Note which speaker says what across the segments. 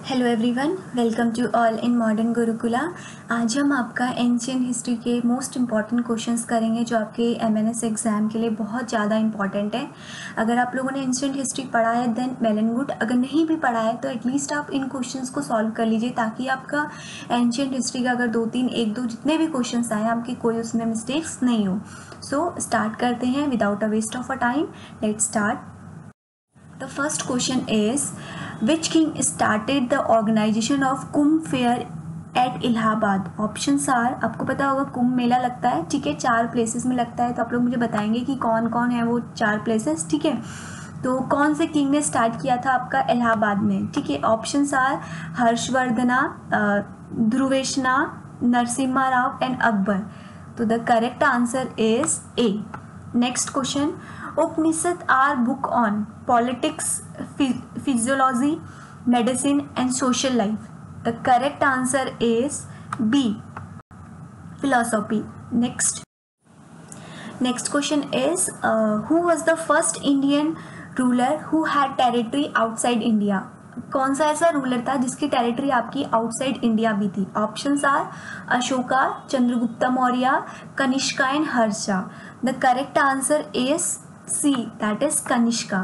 Speaker 1: Hello everyone, welcome to all in modern Gurukula. आज हम आपका एंशियंट हिस्ट्री के मोस्ट इम्पॉर्टेंट क्वेश्चंस करेंगे जो आपके एमएनएस एग्ज़ाम के लिए बहुत ज़्यादा इंपॉर्टेंट है। अगर आप लोगों ने एंशियंट हिस्ट्री पढ़ा है देन वेल एंड गुड, अगर नहीं भी पढ़ा है तो एटलीस्ट आप इन क्वेश्चंस को सॉल्व कर लीजिए ताकि आपका एंशियंट हिस्ट्री का अगर 2-3 1-2 जितने भी क्वेश्चंस आए आपके कोई उसमें मिस्टेक्स नहीं हो। सो स्टार्ट करते हैं without a waste of a time. Let's start. The first question is, which king started the organization of Kumbh fair at Allahabad? Options are, आपको पता होगा कुंभ मेला लगता है, ठीक है, 4 प्लेसेस में लगता है, तो आप लोग मुझे बताएंगे कि कौन कौन है वो 4 प्लेसेस, ठीक है। तो कौन से किंग ने स्टार्ट किया था आपका इलाहाबाद में, ठीक है। Options are Harshavardhana, Dhruvesna, Narasimha Rao and Akbar. तो the correct answer is A. Next question, Upanishad are book on politics, physiology, medicine and social life. The correct answer is B, philosophy. Next question is, who was the first Indian ruler who had territory outside India? कौन सा ऐसा ruler था जिसकी territory आपकी outside India भी थी? Options are Ashoka, Chandragupta Maurya, Kanishka and Harsha. The correct answer is C, that is Kanishka.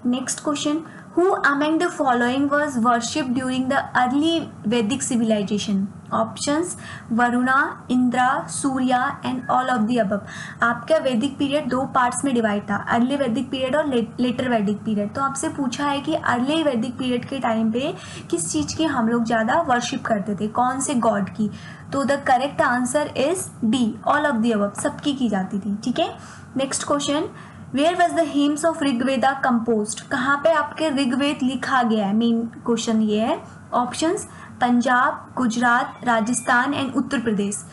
Speaker 1: Next question, who among the following was worshipped during the early Vedic civilization? Options Varuna, Indra, Surya and all of the above. आपका वैदिक period 2 parts में divide था, early वैदिक period और letter Vedic period. तो आपसे पूछा है कि अर्ली वैदिक पीरियड के टाइम पे किस चीज़ की हम लोग ज़्यादा वर्शिप करते थे, कौन से गॉड की? तो the correct answer is D, all of the above, सबकी की जाती थी, ठीक है। Next question, where was the hymns of Rigveda composed? कहाँ पे आपके ऋग्वेद लिखा गया है? मेन क्वेश्चन ये है। Options Punjab, Gujarat, Rajasthan and Uttar Pradesh.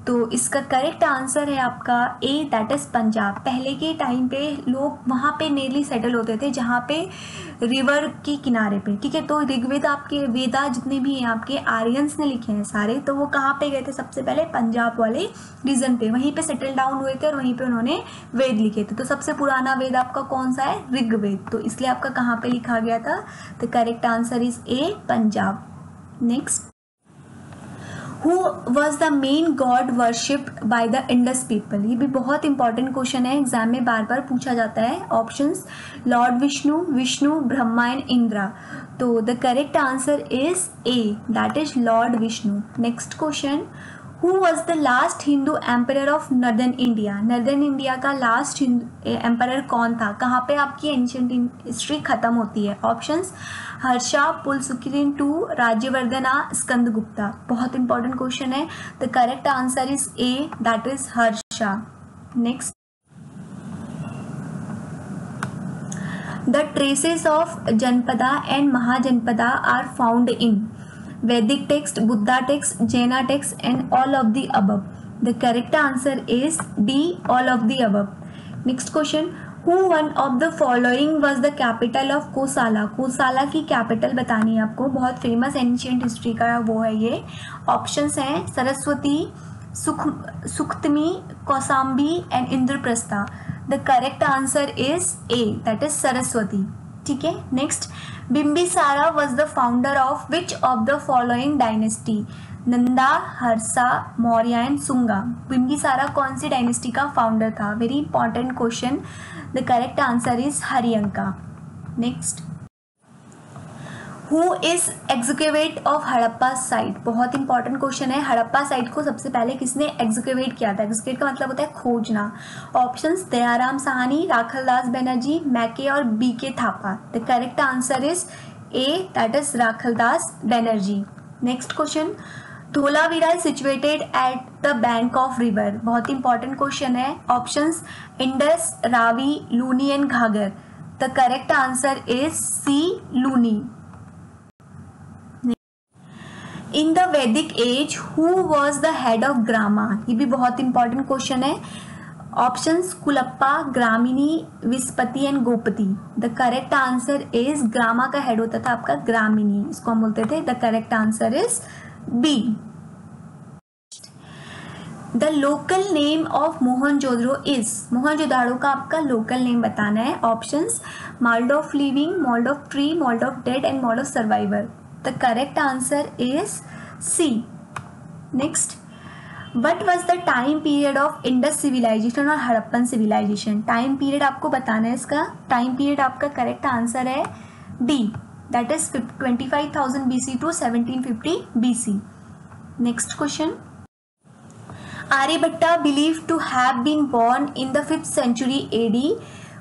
Speaker 1: तो इसका करेक्ट आंसर है आपका ए, दैट इज पंजाब। पहले के टाइम पे लोग वहाँ पे नेरली सेटल होते थे जहाँ पे रिवर के किनारे पे, ठीक है। तो ऋग्वेद आपके वेदा जितने भी हैं आपके आर्यंस ने लिखे हैं सारे, तो वो कहाँ पे गए थे? सबसे पहले पंजाब वाले रीजन पे, वहीं पे सेटल डाउन हुए थे और वहीं पे उन्होंने वेद लिखे थे। तो सबसे पुराना वेद आपका कौन सा है? ऋग्वेद। तो इसलिए आपका कहाँ पे लिखा गया था? The correct answer is A, Punjab. Next, Who was the main god worshipped by the Indus people? ये भी बहुत इंपॉर्टेंट क्वेश्चन है, एग्जाम में बार बार पूछा जाता है। Options lord Vishnu, Vishnu, Brahma and Indra. तो the correct answer is A, that is lord Vishnu. Next question, who was the last Hindu emperor of northern India? Northern India का लास्ट एम्परर कौन था? कहाँ पे आपकी एंशियंट हिस्ट्री खत्म होती है? Options Harsha, Pulakeshin II, Rajyavardhana, Skandagupta. बहुत इंपॉर्टेंट क्वेश्चन है। The correct answer is A, that is Harsha. Next, the traces of Janapada and Mahajanapada are found in Vedic text, Buddha text, Jaina text and all of the above. The correct answer is D, all of the above. Next question, who one of the following was the capital of Kosala? कोसाला की capital बतानी है आपको, बहुत famous ancient history का वो है ये। Options हैं Saraswati, Sukhtami, Kausambi and Indraprastha. The correct answer is A, that is Saraswati, ठीक है। Next, Bimbisara was the founder of which of the following dynasty? Nanda, Harsha, Maurya and Sunga. Bimbisara कौन सी डायनेस्टी का फाउंडर था? Very important question. The correct answer is Haryanka. Next, who is excavate of Harappa site? बहुत important question है। Harappa site को सबसे पहले किसने एक्सकेवेट किया था? एक्सकेवेट का मतलब होता है खोजना। ऑप्शंस दयाराम साहनी, राखलदास बनर्जी, मैके और B K Thapa. The correct answer is A, that is Rakhaldas Banerji. Next question, Dholavira is situated at the bank of river. बहुत इंपॉर्टेंट क्वेश्चन है। Options Indus, Ravi, Luni and Ghaggar. The correct answer is C, Luni. In the Vedic age who was the head of Grama? ये भी बहुत important question है। Options Kulappa, Gramini, Vispati and Gopati. The correct answer is, ग्रामा का head होता था आपका ग्रामिनी, इसको हम बोलते थे। The correct answer is B. The local name of Mohenjodaro is? Mohenjodaro का आपका लोकल नेम बताना है। Options mound of living, mound of tree, mound of dead and mound of survivor. The correct answer is C. Next, what was the time period of Indus civilization और Harappan civilization? Time period आपको बताना है इसका. Time period आपका correct answer है D, that is 25,000 BC to 1750 BC. Next question. Aryabhatta believed to have been born in the 5th century AD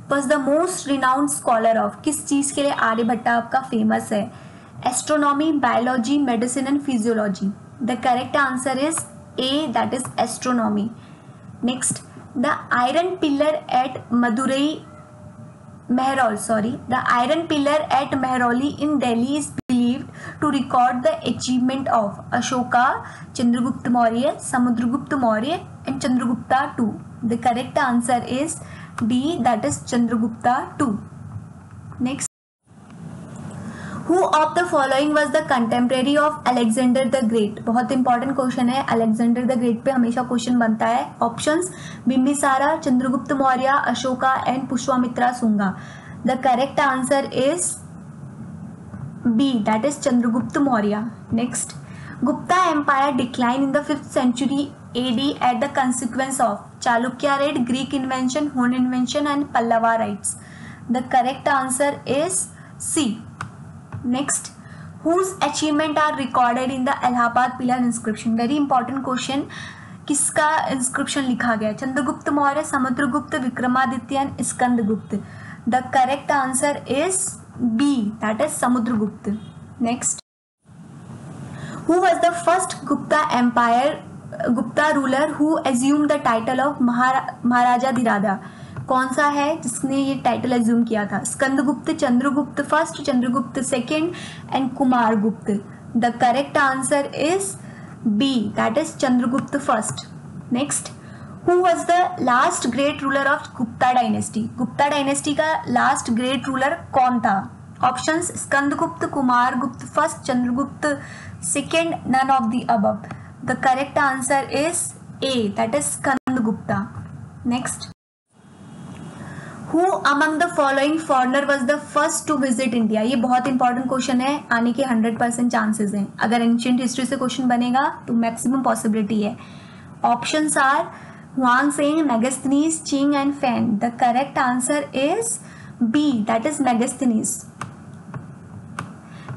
Speaker 1: was the most renowned scholar of. किस चीज़ के लिए आर्यभट्टा आपका फेमस है? Astronomy, biology, medicine and physiology. The correct answer is A, that is astronomy. Next, the iron pillar at the iron pillar at Mehrauli in Delhi is believed to record the achievement of Ashoka, Chandragupta Maurya, Samudragupta Maurya and Chandragupta II. The correct answer is D, that is Chandragupta II. Next, Who of the following was the contemporary of Alexander the Great? बहुत important question है. Alexander the great पे हमेशा question बनता है. Options Bimbisara, Chandragupta Maurya, Ashoka and Pushyamitra Shunga. The correct answer is B, that is Chandragupta Maurya. Next, Gupta empire decline in the 5th century AD at the consequence of Chalukya raid, Greek invention, Hun invention and Pallava raids. The correct answer is C. Next, whose achievement are recorded in the Allahabad pillar inscription? Very important question. किसका inscription लिखा गया? Chandragupta Maurya, Samudragupta, Vikramaditya and Skandagupta. The correct answer is B, that is Samudragupta. Next, who was the first Gupta ruler who assumed the title of Maharajadhiraja? कौन सा है जिसने ये title assume किया था? Skandagupta, Chandragupta first, Chandragupta second and Kumara Gupta. The correct answer is B, that is Chandragupta first. Next, who was the last great ruler of Gupta dynasty? Gupta dynasty का last great ruler कौन था? Options Skandagupta, Kumara Gupta first, Chandragupta second, none of the above. The correct answer is A, that is Skandagupta. Next, Who among the following foreigner was the first to visit India? ये बहुत important question है. आने के 100% chances हैं. अगर ancient history से question बनेगा तो मैक्सिमम पॉसिबिलिटी है. Options are Hiuen Tsang, Megasthenes, Ching and Fan. The correct answer is B, that is Megasthenes.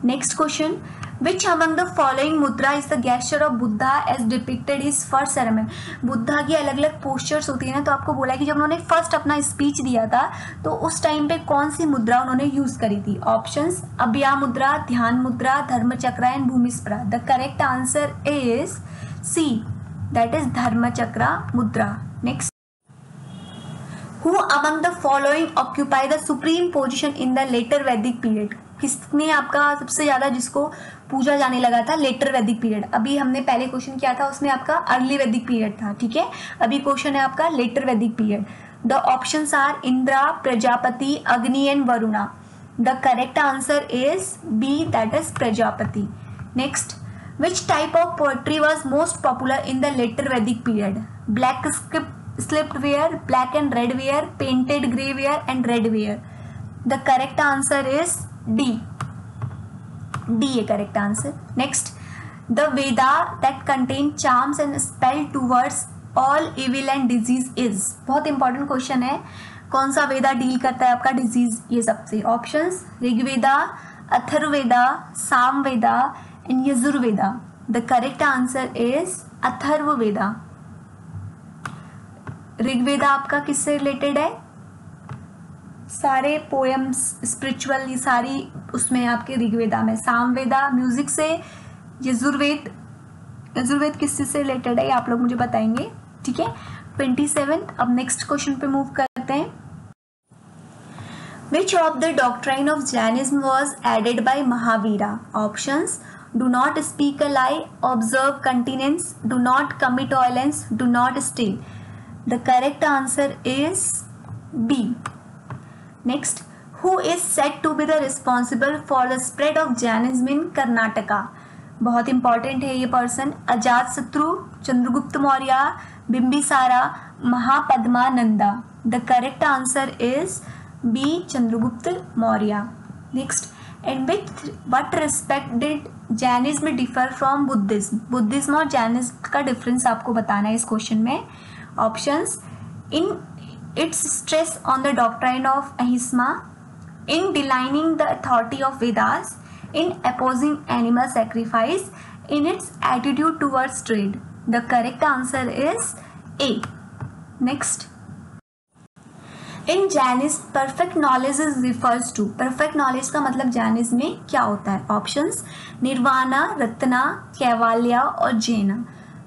Speaker 1: Next question, Which among the following mudra is the gesture of Buddha as depicted his first sermon? Buddha की अलग अलग postures होती है ना, तो आपको बोला कि जब उन्होंने फर्स्ट अपना स्पीच दिया था तो उस टाइम पे कौन सी मुद्रा उन्होंने यूज करी थी? Options Abhaya mudra, Dhyana mudra, Dharmachakra and Bhumisparsha. The correct answer is C, that is Dharmachakra mudra. Next, Who among the following occupy the supreme position in the later Vedic period? किसने आपका सबसे ज्यादा जिसको पूजा जाने लगा था लेटर वैदिक पीरियड? अभी हमने पहले क्वेश्चन किया था उसमें आपका अर्ली वैदिक पीरियड था. ठीक है, अभी क्वेश्चन है आपका later Vedic period. The options are Indra, Prajapati, Agni and Varuna. The correct answer is B, that is Prajapati. Next, which type of poetry was most popular in the later Vedic period? Black slipped ware, black and red ware, painted grey ware and red ware. The correct answer is D. D a correct answer. Next, the Veda that contain charms and spell towards all evil and disease is. बहुत important question है. कौन सा वेदा deal करता है आपका disease? ये सबसे. Options Rigveda, Atharvaveda, Samaveda and Yajurveda. The correct answer is Atharvaveda. Rigveda आपका किससे रिलेटेड है? सारे पोएम्स स्पिरिचुअल ये सारी उसमें आपके ऋग्वेदा में. सामवेदा म्यूजिक से. यजुर्वेद किससे से रिलेटेड है ये आप लोग मुझे बताएंगे. ठीक है, 27. अब नेक्स्ट क्वेश्चन पे मूव करते हैं. Which of the doctrine of Jainism was added by Mahavira? Options: do not speak a lie, observe continence, do not commit violence, do not steal. The correct answer is B. Next, who is said to be the responsible for the spread of Jainism in Karnataka? बहुत important है ये person. Ajatashatru, Chandragupta Maurya, Bimbisara, Mahapadmananda. The correct answer is B, Chandragupta Maurya. Next, and with what respect did Jainism differ from Buddhism? Buddhism और Jainism का difference आपको बताना है इस question में. Options: in its stress on the doctrine of ahimsa, in denying the authority of Vedas, in opposing animal sacrifice, in its attitude towards trade. The correct answer is A. Next. In Jainism, perfect knowledge is refers to. Perfect knowledge का मतलब Jainism में क्या होता है? Options: nirvana, Ratna, कैवाल्या और जैना.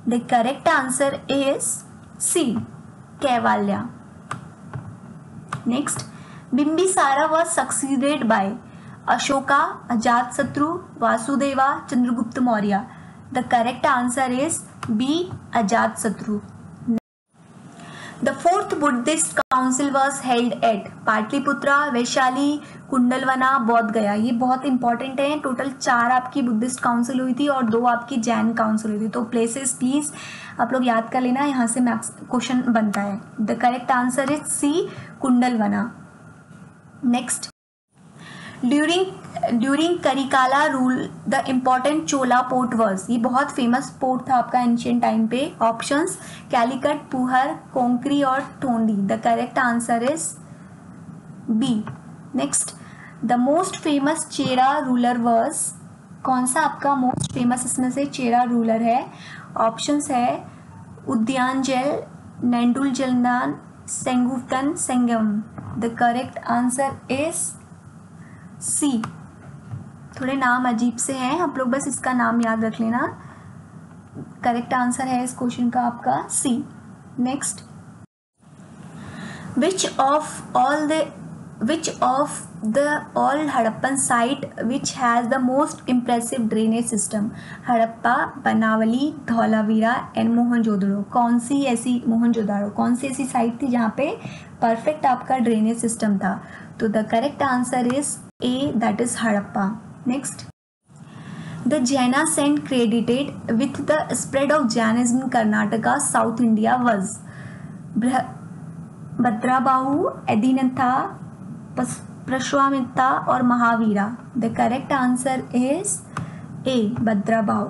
Speaker 1: The correct answer is C. कैवाल्या. Next. बिंबिसारा was succeeded by Ashoka, Ajatasattu, Vasudeva, Chandragupta Maurya. The correct answer is B. Ajatasattu. The fourth Buddhist council was held at Pataliputra, Vaishali, कुंडलवना, बोध गया. ये बहुत इंपॉर्टेंट है. टोटल 4 आपकी बुद्धिस्ट काउंसिल हुई थी और 2 आपकी जैन काउंसिल हुई थी. तो प्लेसेस प्लीज आप लोग याद कर लेना, यहाँ से मैक्स क्वेश्चन बनता है. The correct answer is C. Kundalavana. Next. During Karikala rule the important Chola port was. ये बहुत फेमस पोर्ट था आपका एंशियंट टाइम पे. ऑप्शंस: कैलिकट, पुहर, कोंकरी और Tondi. The correct answer is B. Next. The most famous Chera ruler was. कौन सा आपका मोस्ट फेमस इसमें से चेरा रूलर है? ऑप्शंस है Udyanjal, Nendul Jaldan, Senguttuvan, Sengam. The correct answer is C. थोड़े नाम अजीब से हैं, आप लोग बस इसका नाम याद रख लेना. करेक्ट आंसर है इस क्वेश्चन का आपका C. Next. Which of the all Harappan site which has the most impressive drainage system? Harappa, Banawali, Dholavira and Mohenjodaro. कौन सी ऐसी साइट थी जहाँ पे परफेक्ट आपका ड्रेनेज सिस्टम था? तो the correct answer is A, that is Harappa. Next. The Jaina saint credited with the spread of Jainism in Karnataka, south India was Bhadrabahu, Adinatha, Prashvamitra और Mahavira. The correct answer is A, Bhadrabahu.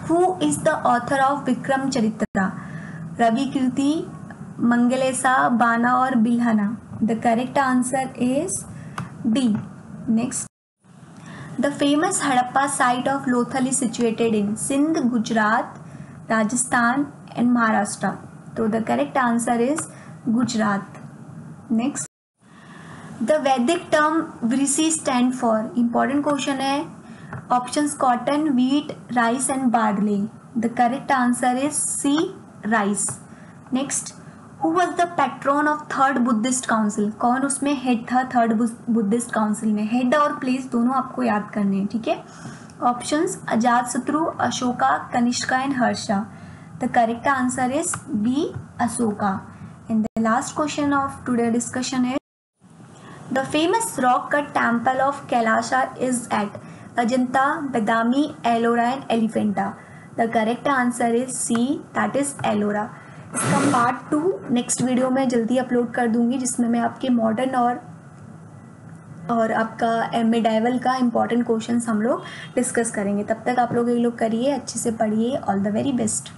Speaker 1: Who is the author of Vikrama Charitra? Ravi Kirti, Mangalesa, Bana और Bilhana. The correct answer is D. Next. The famous Harappa site of Lothal is situated in Sindh, Gujarat, Rajasthan and Maharashtra. तो the correct answer is Gujarat. Next. The Vedic term Vrihi stand for. Important question है. Options: cotton, wheat, rice and barley. The correct answer is C, rice. Next. Who was the patron of third Buddhist council? कौन उसमें head था third Buddhist council में? Head और place दोनों आपको याद करने हैं, ठीक है. Options: Ajatashatru, Ashoka, Kanishka and Harsha. The correct answer is B, Ashoka. And the last question of today discussion is the famous rock cut temple of Kailasha is at Ajanta, Badami, Ellora and Elephanta. The correct answer is C, that is Ellora. इसका part 2 next video में जल्दी upload कर दूंगी, जिसमें मैं आपके modern और आपका मिडाइवल का इंपॉर्टेंट क्वेश्चंस हम लोग डिस्कस करेंगे. तब तक आप लोग ये लोग करिए, अच्छे से पढ़िए. All the very best.